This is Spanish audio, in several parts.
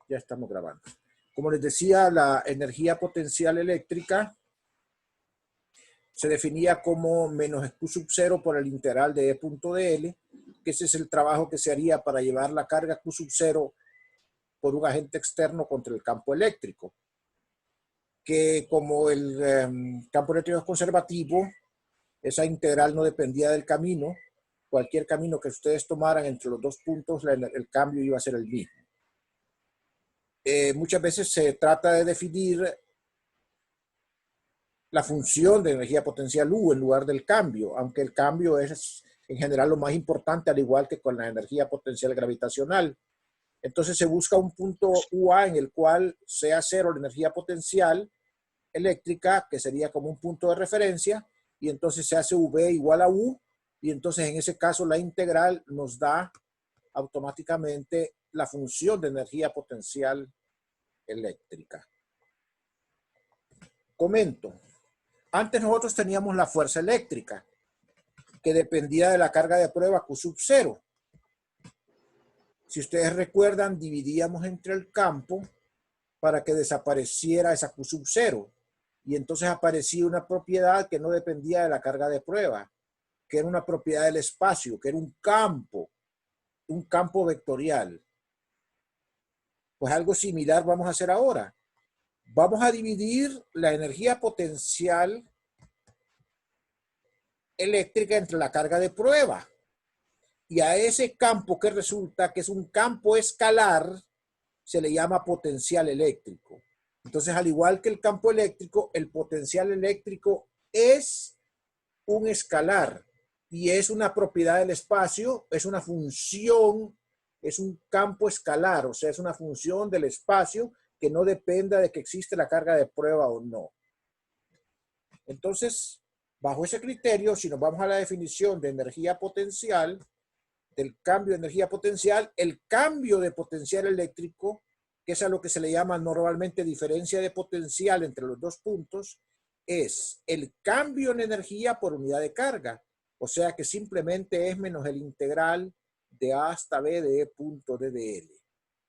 Ya estamos grabando. Como les decía, la energía potencial eléctrica se definía como menos Q sub 0 por el integral de E punto dl, que ese es el trabajo que se haría para llevar la carga Q sub 0 por un agente externo contra el campo eléctrico. Que como el campo eléctrico es conservativo, esa integral no dependía del camino. Cualquier camino que ustedes tomaran entre los dos puntos, el cambio iba a ser el mismo. Muchas veces se trata de definir la función de energía potencial U en lugar del cambio, aunque el cambio es en general lo más importante, al igual que con la energía potencial gravitacional. Entonces se busca un punto UA en el cual sea cero la energía potencial eléctrica, que sería como un punto de referencia, y entonces se hace V igual a U, y entonces en ese caso la integral nos da automáticamente la función de energía potencial eléctrica. Comento. Antes nosotros teníamos la fuerza eléctrica, que dependía de la carga de prueba Q sub 0. Si ustedes recuerdan, dividíamos entre el campo para que desapareciera esa Q sub 0. Y entonces aparecía una propiedad que no dependía de la carga de prueba, que era una propiedad del espacio, que era un campo vectorial. Pues algo similar vamos a hacer ahora. Vamos a dividir la energía potencial eléctrica entre la carga de prueba. Y a ese campo que resulta que es un campo escalar, se le llama potencial eléctrico. Entonces, al igual que el campo eléctrico, el potencial eléctrico es un escalar y es una propiedad del espacio, es una función, es un campo escalar, o sea, es una función del espacio que no dependa de que existe la carga de prueba o no. Entonces, bajo ese criterio, si nos vamos a la definición de energía potencial, del cambio de energía potencial, el cambio de potencial eléctrico, que es a lo que se le llama normalmente diferencia de potencial entre los dos puntos, es el cambio en energía por unidad de carga. O sea que simplemente es menos el integral de A hasta B de E punto ddl.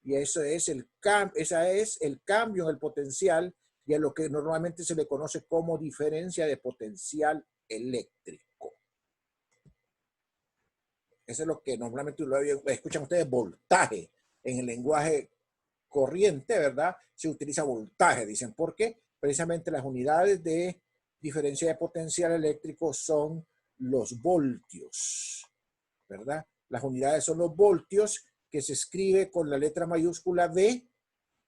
Y eso es el cambio en el potencial y a lo que normalmente se le conoce como diferencia de potencial eléctrico. Eso es lo que normalmente escuchan ustedes, voltaje. En el lenguaje corriente, ¿verdad? Se utiliza voltaje, dicen. ¿Por qué? Precisamente las unidades de diferencia de potencial eléctrico son los voltios, ¿verdad? Las unidades son los voltios, que se escribe con la letra mayúscula V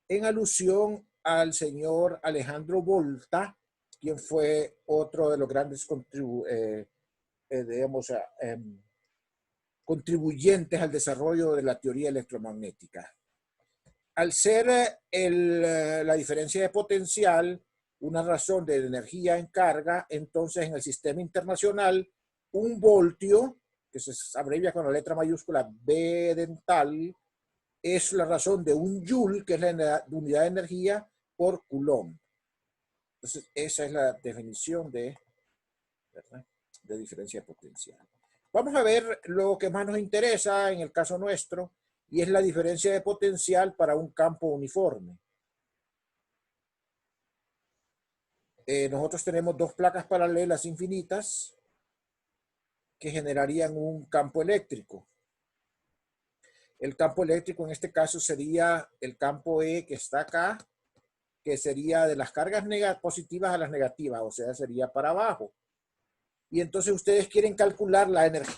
en alusión al señor Alejandro Volta, quien fue otro de los grandes contribuyentes al desarrollo de la teoría electromagnética. Al ser la diferencia de potencial una razón de energía en carga, entonces en el sistema internacional, un voltio, que se abrevia con la letra mayúscula B dental, es la razón de un joule, que es la unidad de energía, por coulomb. Entonces, esa es la definición ¿verdad?, de diferencia de potencial. Vamos a ver lo que más nos interesa en el caso nuestro, y es la diferencia de potencial para un campo uniforme. Nosotros tenemos dos placas paralelas infinitas que generarían un campo eléctrico. El campo eléctrico en este caso sería el campo E, que está acá, que sería de las cargas positivas a las negativas, o sea, sería para abajo. Y entonces ustedes quieren calcular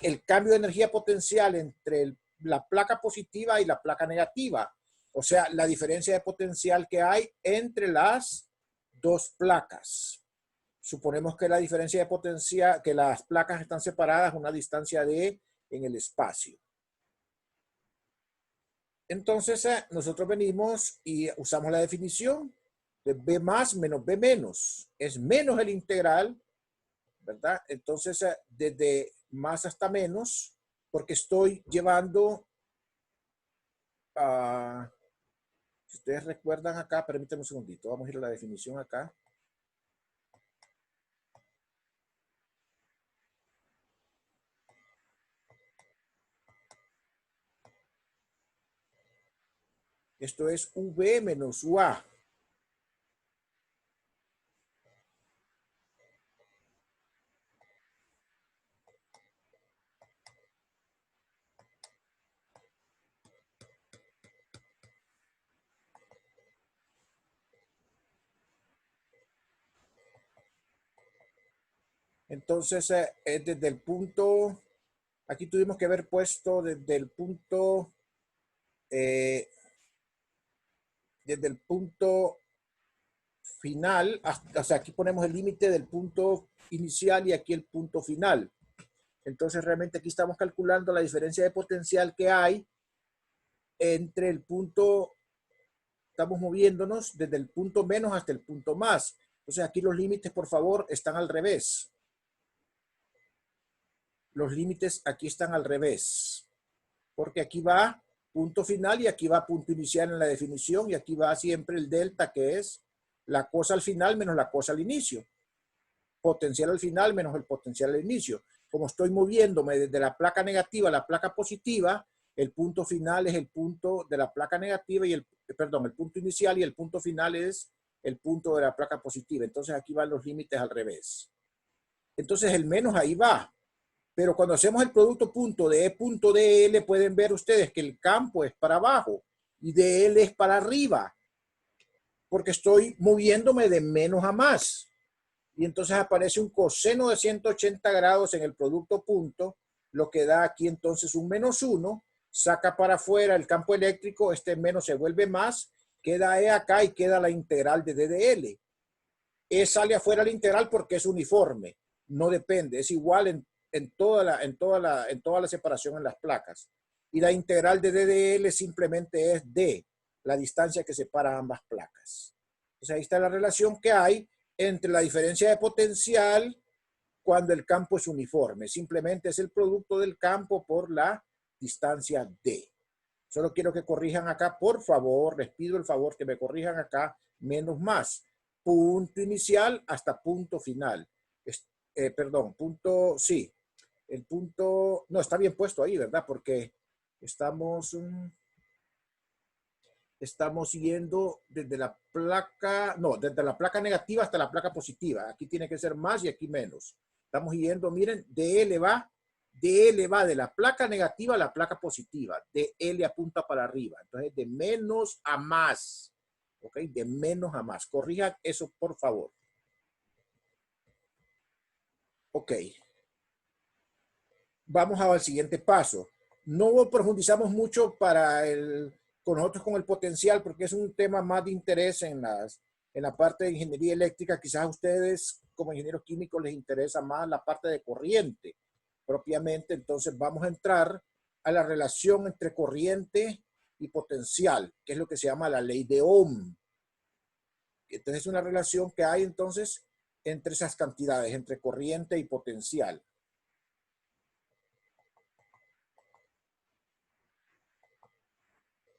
el cambio de energía potencial entre la placa positiva y la placa negativa. O sea, la diferencia de potencial que hay entre las dos placas. Suponemos que la diferencia de potencial, que las placas están separadas a una distancia de en el espacio. Entonces, nosotros venimos y usamos la definición de B más menos B menos. Es menos el integral, ¿verdad? Entonces, desde más hasta menos, porque estoy llevando, si ustedes recuerdan acá, permítanme un segundito, vamos a ir a la definición acá. Esto es V menos UA. Entonces, es desde el punto, aquí tuvimos que haber puesto eh, desde el punto final, hasta, o sea, aquí ponemos el límite del punto inicial y aquí el punto final. Entonces, realmente aquí estamos calculando la diferencia de potencial que hay entre el punto, estamos moviéndonos desde el punto menos hasta el punto más. Entonces, aquí los límites, por favor, están al revés. Los límites aquí están al revés, porque aquí va punto final y aquí va punto inicial en la definición y aquí va siempre el delta, que es la cosa al final menos la cosa al inicio. Potencial al final menos el potencial al inicio. Como estoy moviéndome desde la placa negativa a la placa positiva, el punto final es el punto de la placa negativa y el punto inicial y el punto final es el punto de la placa positiva. Entonces aquí van los límites al revés. Entonces el menos ahí va. Pero cuando hacemos el producto punto de E.dl, pueden ver ustedes que el campo es para abajo y dl es para arriba, porque estoy moviéndome de menos a más. Y entonces aparece un coseno de 180 grados en el producto punto, lo que da aquí entonces un menos 1, saca para afuera el campo eléctrico, este menos se vuelve más, queda E acá y queda la integral de DDL. E sale afuera la integral porque es uniforme, no depende, es igual en toda la separación en las placas. Y la integral de DDL simplemente es D, la distancia que separa ambas placas. Entonces ahí está la relación que hay entre la diferencia de potencial cuando el campo es uniforme. Simplemente es el producto del campo por la distancia D. Solo quiero que corrijan acá, por favor, les pido el favor que me corrijan acá, menos más. Punto inicial hasta punto final. Perdón, punto, sí. El punto, no, está bien puesto ahí, ¿verdad? Porque estamos yendo desde la placa, no, desde la placa negativa hasta la placa positiva. Aquí tiene que ser más y aquí menos. Estamos yendo, miren, DL va de la placa negativa a la placa positiva. DL apunta para arriba. Entonces, de menos a más. ¿Ok? De menos a más. Corrijan eso, por favor. Ok. Vamos al siguiente paso. No profundizamos mucho con nosotros con el potencial porque es un tema más de interés en la parte de ingeniería eléctrica. Quizás a ustedes como ingenieros químicos les interesa más la parte de corriente propiamente. Entonces vamos a entrar a la relación entre corriente y potencial, que es lo que se llama la ley de Ohm. Entonces es una relación que hay entonces entre esas cantidades, entre corriente y potencial.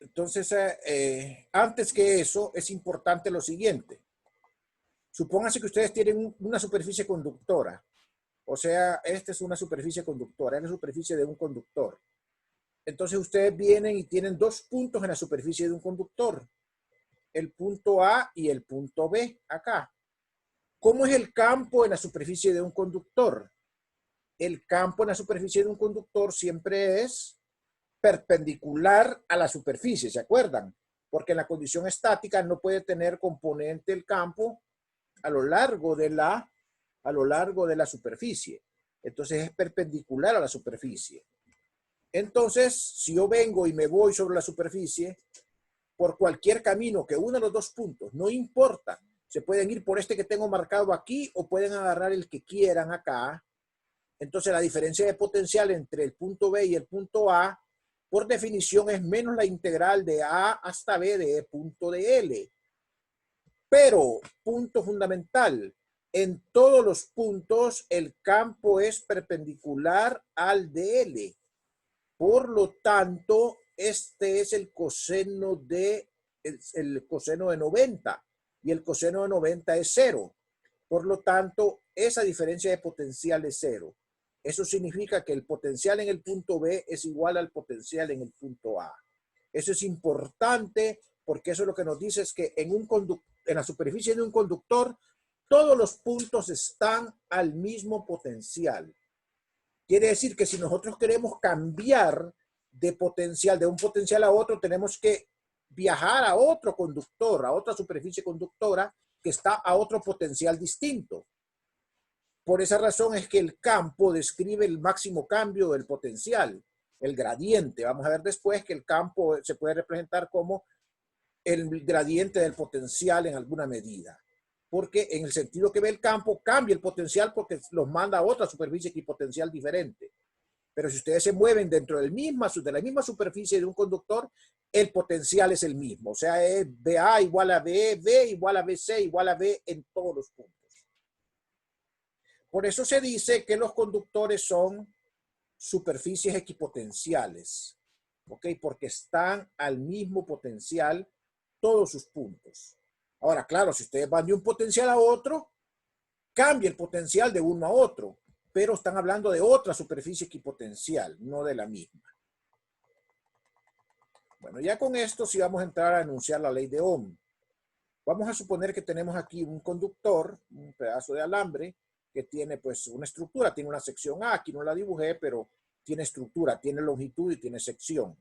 Entonces, antes que eso, es importante lo siguiente. Supónganse que ustedes tienen una superficie conductora. O sea, esta es una superficie conductora, es la superficie de un conductor. Entonces, ustedes vienen y tienen dos puntos en la superficie de un conductor. El punto A y el punto B, acá. ¿Cómo es el campo en la superficie de un conductor? El campo en la superficie de un conductor siempre es perpendicular a la superficie, ¿se acuerdan? Porque en la condición estática no puede tener componente el campo a lo largo de la superficie. Entonces es perpendicular a la superficie. Entonces, si yo vengo y me voy sobre la superficie, por cualquier camino que una de los dos puntos, no importa, se pueden ir por este que tengo marcado aquí o pueden agarrar el que quieran acá. Entonces la diferencia de potencial entre el punto B y el punto A por definición es menos la integral de A hasta B de E punto de L. Pero, punto fundamental, en todos los puntos el campo es perpendicular al DL. Por lo tanto, este es el coseno de 90 y el coseno de 90 es 0. Por lo tanto, esa diferencia de potencial es 0. Eso significa que el potencial en el punto B es igual al potencial en el punto A. Eso es importante porque eso lo que nos dice es que en la superficie de un conductor todos los puntos están al mismo potencial. Quiere decir que si nosotros queremos cambiar de potencial, de un potencial a otro, tenemos que viajar a otro conductor, a otra superficie conductora que está a otro potencial distinto. Por esa razón es que el campo describe el máximo cambio del potencial, el gradiente. Vamos a ver después que el campo se puede representar como el gradiente del potencial en alguna medida. Porque en el sentido que ve el campo, cambia el potencial porque los manda a otra superficie equipotencial diferente. Pero si ustedes se mueven dentro de la misma superficie de un conductor, el potencial es el mismo. O sea, es BA igual a BE, B igual a BC igual a B en todos los puntos. Por eso se dice que los conductores son superficies equipotenciales, ¿ok? Porque están al mismo potencial todos sus puntos. Ahora, claro, si ustedes van de un potencial a otro, cambia el potencial de uno a otro, pero están hablando de otra superficie equipotencial, no de la misma. Bueno, ya con esto sí vamos a entrar a enunciar la ley de Ohm. Vamos a suponer que tenemos aquí un conductor, un pedazo de alambre, que tiene pues una estructura, tiene una sección A, aquí no la dibujé, pero tiene estructura, tiene longitud y tiene sección.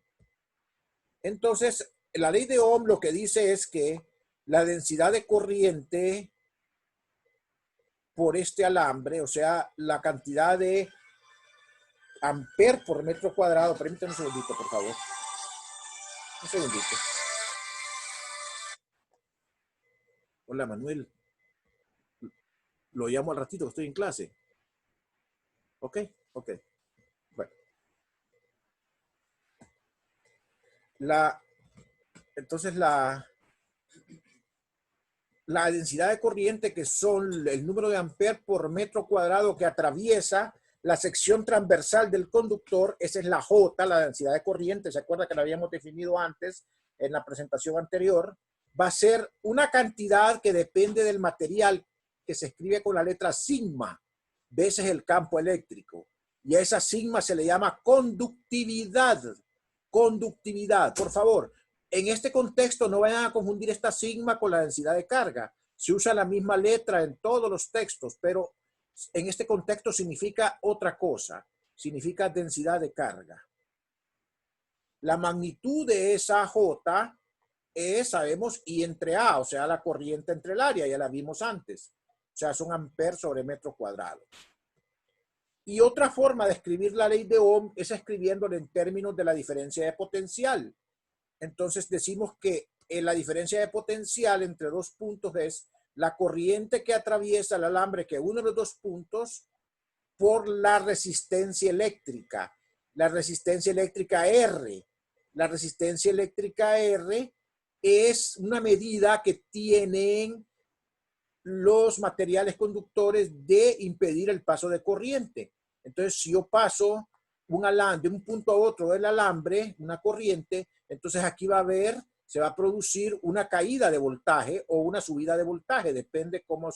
Entonces, la ley de Ohm lo que dice es que la densidad de corriente por este alambre, o sea, la cantidad de amper por metro cuadrado, permítanme un segundito, por favor. Un segundito. Hola, Manuel. Lo llamo al ratito que estoy en clase. ¿Ok? Ok. Bueno. Entonces la densidad de corriente, que son el número de amper por metro cuadrado que atraviesa la sección transversal del conductor, esa es la J, la densidad de corriente, ¿se acuerda que la habíamos definido antes en la presentación anterior? Va a ser una cantidad que depende del material, que se escribe con la letra sigma, veces el campo eléctrico. Y a esa sigma se le llama conductividad. Conductividad, por favor. En este contexto no vayan a confundir esta sigma con la densidad de carga. Se usa la misma letra en todos los textos, pero en este contexto significa otra cosa. Significa densidad de carga. La magnitud de esa J es, sabemos, I entre A, o sea, la corriente entre el área, ya la vimos antes. O sea, son amperes sobre metro cuadrado. Y otra forma de escribir la ley de Ohm es escribiéndolo en términos de la diferencia de potencial. Entonces decimos que la diferencia de potencial entre dos puntos es la corriente que atraviesa el alambre que une los dos puntos por la resistencia eléctrica. La resistencia eléctrica R. La resistencia eléctrica R es una medida que tienen los materiales conductores de impedir el paso de corriente. Entonces, si yo paso un alambre de un punto a otro del alambre, una corriente, entonces aquí se va a producir una caída de voltaje o una subida de voltaje, depende cómo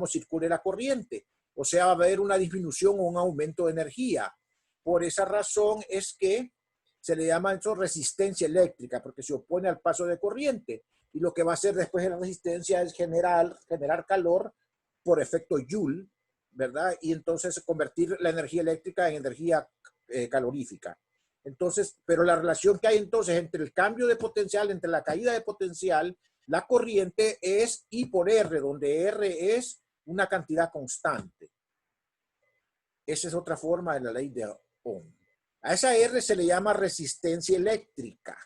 circule la corriente. O sea, va a haber una disminución o un aumento de energía. Por esa razón es que se le llama eso resistencia eléctrica, porque se opone al paso de corriente. Y lo que va a hacer después de la resistencia es generar calor por efecto Joule, ¿verdad? Y entonces convertir la energía eléctrica en energía calorífica. Entonces, pero la relación que hay entonces entre el cambio de potencial, entre la caída de potencial, la corriente es I por R, donde R es una cantidad constante. Esa es otra forma de la ley de Ohm. A esa R se le llama resistencia eléctrica.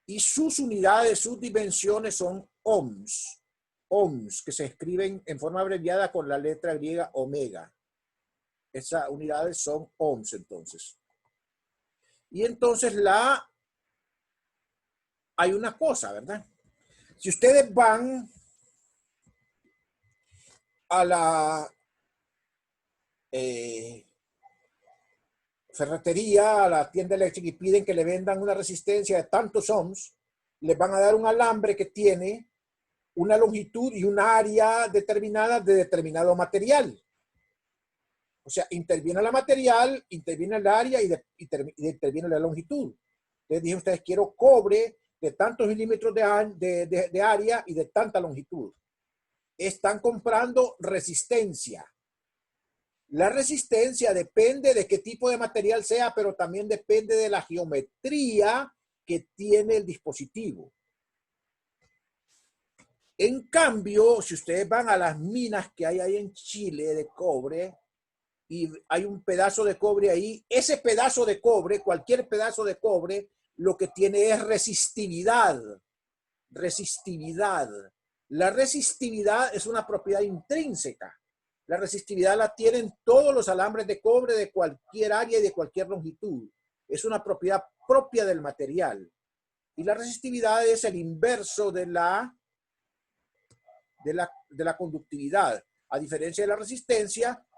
Y sus unidades, sus dimensiones son ohms. Ohms, que se escriben en forma abreviada con la letra griega omega. Esas unidades son ohms, entonces. Y entonces hay una cosa, ¿verdad? Si ustedes van a la ferretería, a la tienda eléctrica y piden que le vendan una resistencia de tantos ohms, les van a dar un alambre que tiene una longitud y un área determinada de determinado material. O sea, interviene la material, interviene el área y interviene la longitud. Entonces dije ustedes, quiero cobre de tantos milímetros de área y de tanta longitud. Están comprando resistencia. La resistencia depende de qué tipo de material sea, pero también depende de la geometría que tiene el dispositivo. En cambio, si ustedes van a las minas que hay ahí en Chile de cobre y hay un pedazo de cobre ahí, ese pedazo de cobre, cualquier pedazo de cobre, lo que tiene es resistividad. Resistividad. La resistividad es una propiedad intrínseca. La resistividad la tienen todos los alambres de cobre de cualquier área y de cualquier longitud. Es una propiedad propia del material. Y la resistividad es el inverso de la conductividad. A diferencia de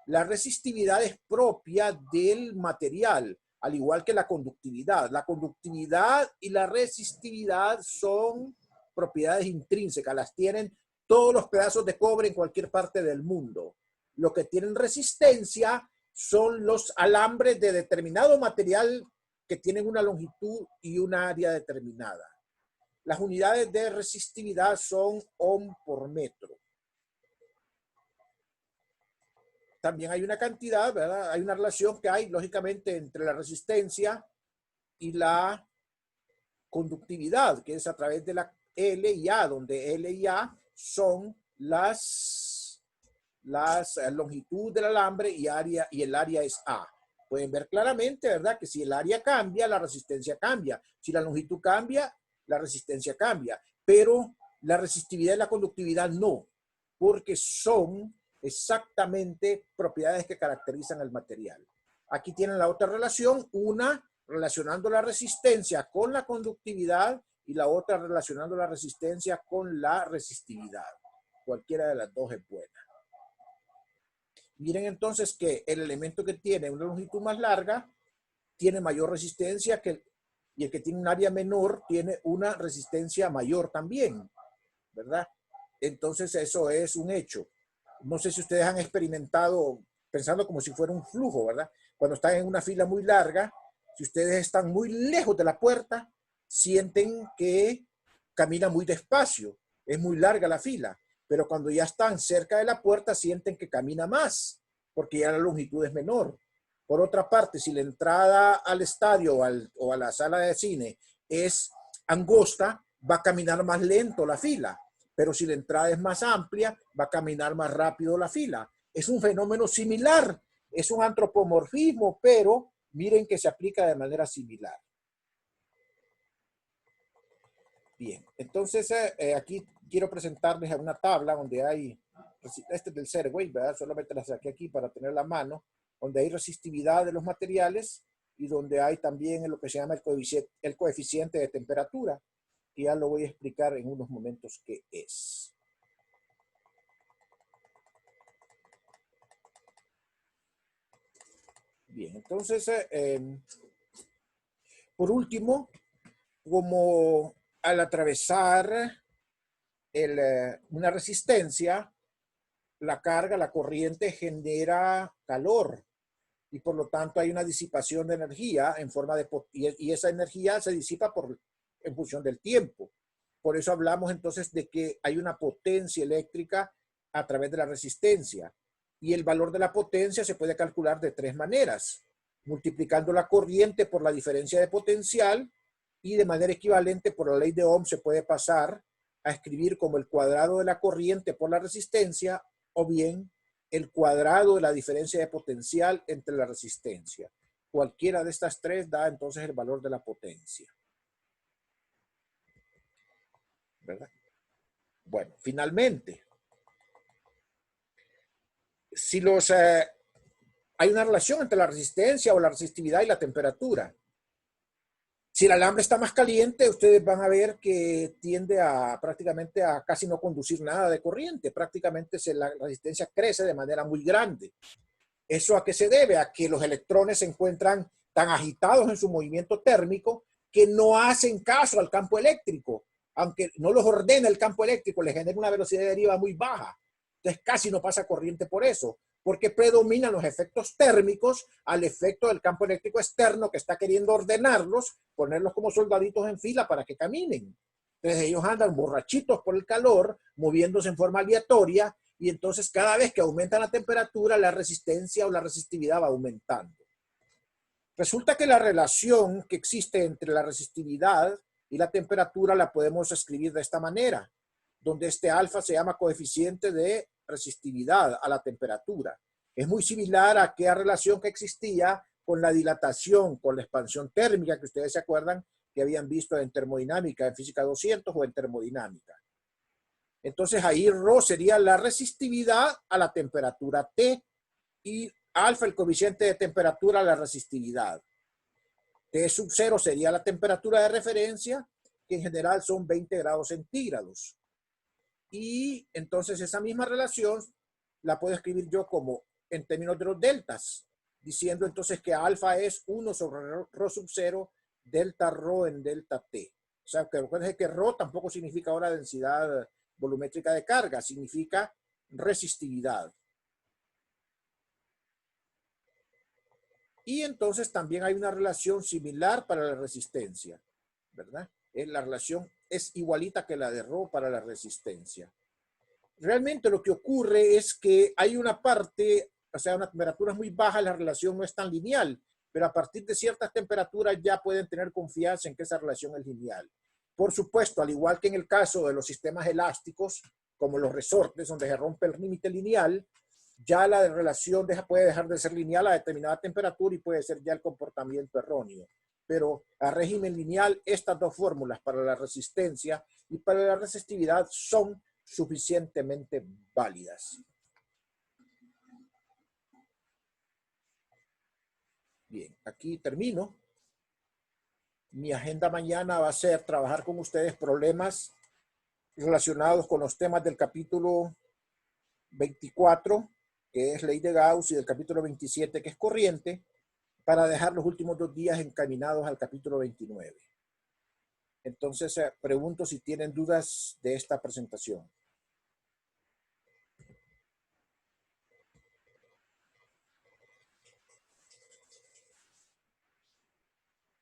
la resistividad es propia del material, al igual que la conductividad. La conductividad y la resistividad son propiedades intrínsecas, las tienen todos los pedazos de cobre en cualquier parte del mundo. Lo que tienen resistencia son los alambres de determinado material que tienen una longitud y una área determinada. Las unidades de resistividad son ohm por metro. También hay una cantidad, ¿verdad? Hay una relación que hay, lógicamente, entre la resistencia y la conductividad, que es a través de la L y A, donde L y A son las longitud del alambre y el área es A. Pueden ver claramente, ¿verdad? Que si el área cambia, la resistencia cambia. Si la longitud cambia, la resistencia cambia. Pero la resistividad y la conductividad no, porque son exactamente propiedades que caracterizan el material. Aquí tienen la otra relación, una relacionando la resistencia con la conductividad y la otra relacionando la resistencia con la resistividad. Cualquiera de las dos es buena. Miren entonces que el elemento que tiene una longitud más larga tiene mayor resistencia y el que tiene un área menor tiene una resistencia mayor también, ¿verdad? Entonces eso es un hecho. No sé si ustedes han experimentado pensando como si fuera un flujo, ¿verdad? Cuando están en una fila muy larga, si ustedes están muy lejos de la puerta, sienten que camina muy despacio, es muy larga la fila, pero cuando ya están cerca de la puerta sienten que camina más, porque ya la longitud es menor. Por otra parte, si la entrada al estadio o a la sala de cine es angosta, va a caminar más lento la fila. Pero si la entrada es más amplia, va a caminar más rápido la fila. Es un fenómeno similar, es un antropomorfismo, pero miren que se aplica de manera similar. Bien, entonces aquí quiero presentarles una tabla donde hay, este es del Serway, ¿verdad? Solamente la saqué aquí para tener la mano, donde hay resistividad de los materiales y donde hay también lo que se llama el coeficiente de temperatura, que ya lo voy a explicar en unos momentos qué es. Bien, entonces, por último, como al atravesar una resistencia, la carga, la corriente genera calor y por lo tanto hay una disipación de energía en forma de, y esa energía se disipa en función del tiempo. Por eso hablamos entonces de que hay una potencia eléctrica a través de la resistencia. Y el valor de la potencia se puede calcular de tres maneras. Multiplicando la corriente por la diferencia de potencial y de manera equivalente por la ley de Ohm se puede pasar a escribir como el cuadrado de la corriente por la resistencia o bien el cuadrado de la diferencia de potencial entre la resistencia. Cualquiera de estas tres da entonces el valor de la potencia. ¿Verdad? Bueno, finalmente, si hay una relación entre la resistencia o la resistividad y la temperatura. Si el alambre está más caliente, ustedes van a ver que tiende prácticamente a casi no conducir nada de corriente. Prácticamente la resistencia crece de manera muy grande. ¿Eso a qué se debe? A que los electrones se encuentran tan agitados en su movimiento térmico que no hacen caso al campo eléctrico. Aunque no los ordena el campo eléctrico, les genera una velocidad de deriva muy baja. Entonces casi no pasa corriente por eso. porque predominan los efectos térmicos al efecto del campo eléctrico externo que está queriendo ordenarlos, ponerlos como soldaditos en fila para que caminen. Entonces ellos andan borrachitos por el calor, moviéndose en forma aleatoria, y entonces cada vez que aumenta la temperatura, la resistencia o la resistividad va aumentando. Resulta que la relación que existe entre la resistividad y la temperatura la podemos escribir de esta manera, donde este alfa se llama coeficiente de resistividad a la temperatura. Es muy similar a aquella relación que existía con la dilatación, con la expansión térmica, que ustedes se acuerdan que habían visto en termodinámica, en física 200 o en termodinámica. Entonces ahí ρ sería la resistividad a la temperatura T y alfa el coeficiente de temperatura a la resistividad. T sub 0 sería la temperatura de referencia, que en general son 20 grados centígrados. Y entonces esa misma relación la puedo escribir yo como en términos de los deltas, diciendo entonces que alfa es 1 sobre ρ sub 0 delta ρ en delta T. O sea, que recuerden que ρ tampoco significa ahora densidad volumétrica de carga, significa resistividad. Y entonces también hay una relación similar para la resistencia, ¿verdad? La relación es igualita que la de ρ para la resistencia. Realmente lo que ocurre es que hay una parte, o sea, a unas temperaturas muy bajas la relación no es tan lineal, pero a partir de ciertas temperaturas ya pueden tener confianza en que esa relación es lineal. Por supuesto, al igual que en el caso de los sistemas elásticos, como los resortes, donde se rompe el límite lineal, ya la relación puede dejar de ser lineal a determinada temperatura y puede ser ya el comportamiento erróneo. Pero a régimen lineal, estas dos fórmulas para la resistencia y para la resistividad son suficientemente válidas. Bien, aquí termino. Mi agenda mañana va a ser trabajar con ustedes problemas relacionados con los temas del capítulo 24, que es ley de Gauss, y del capítulo 27, que es corriente, para dejar los últimos 2 días encaminados al capítulo 29. Entonces, pregunto si tienen dudas de esta presentación.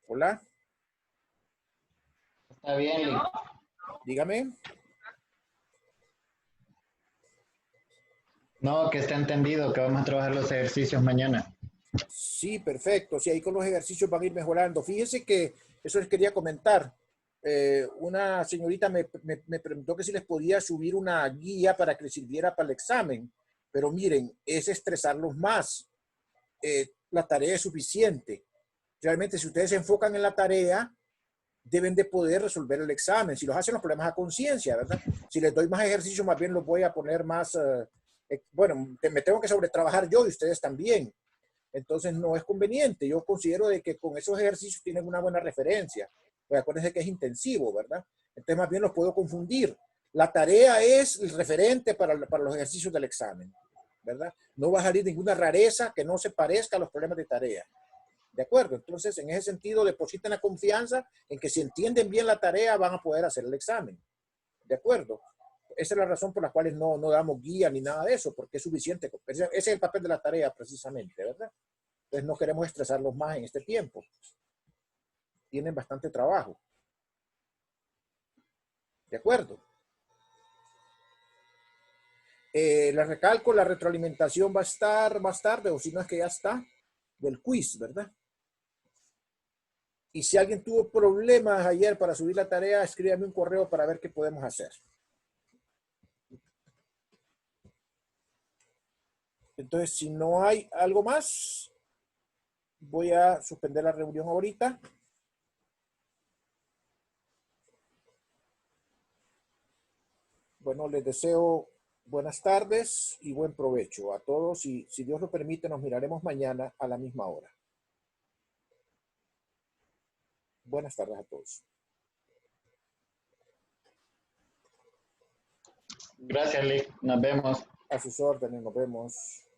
Hola. Está bien, Lee. Dígame. No, que está entendido, que vamos a trabajar los ejercicios mañana. Sí, perfecto. Sí, ahí con los ejercicios van a ir mejorando. Fíjense que eso les quería comentar. Una señorita me preguntó que si les podía subir una guía para que les sirviera para el examen. Pero miren, es estresarlos más. La tarea es suficiente. Realmente, si ustedes se enfocan en la tarea, deben de poder resolver el examen. Si los hacen los problemas a conciencia, ¿verdad? Si les doy más ejercicios, más bien los voy a poner más... bueno, me tengo que sobretrabajar yo y ustedes también. Entonces no es conveniente. Yo considero de que con esos ejercicios tienen una buena referencia. Pues acuérdense que es intensivo, ¿verdad? Entonces más bien los puedo confundir. La tarea es el referente para los ejercicios del examen, ¿verdad? No va a salir ninguna rareza que no se parezca a los problemas de tarea. ¿De acuerdo? Entonces, en ese sentido, depositen la confianza en que si entienden bien la tarea van a poder hacer el examen. ¿De acuerdo? Esa es la razón por la cual no damos guía ni nada de eso, porque es suficiente. Ese es el papel de la tarea, precisamente, ¿verdad? Entonces, no queremos estresarlos más en este tiempo. Tienen bastante trabajo. ¿De acuerdo? Les recalco, la retroalimentación va a estar más tarde, o si no es que ya está, del quiz, ¿verdad? Y si alguien tuvo problemas ayer para subir la tarea, escríbame un correo para ver qué podemos hacer. Entonces, si no hay algo más, voy a suspender la reunión ahorita. Bueno, les deseo buenas tardes y buen provecho a todos. Y si Dios lo permite, nos miraremos mañana a la misma hora. Buenas tardes a todos. Gracias, Lee. Nos vemos. A sus órdenes, nos vemos.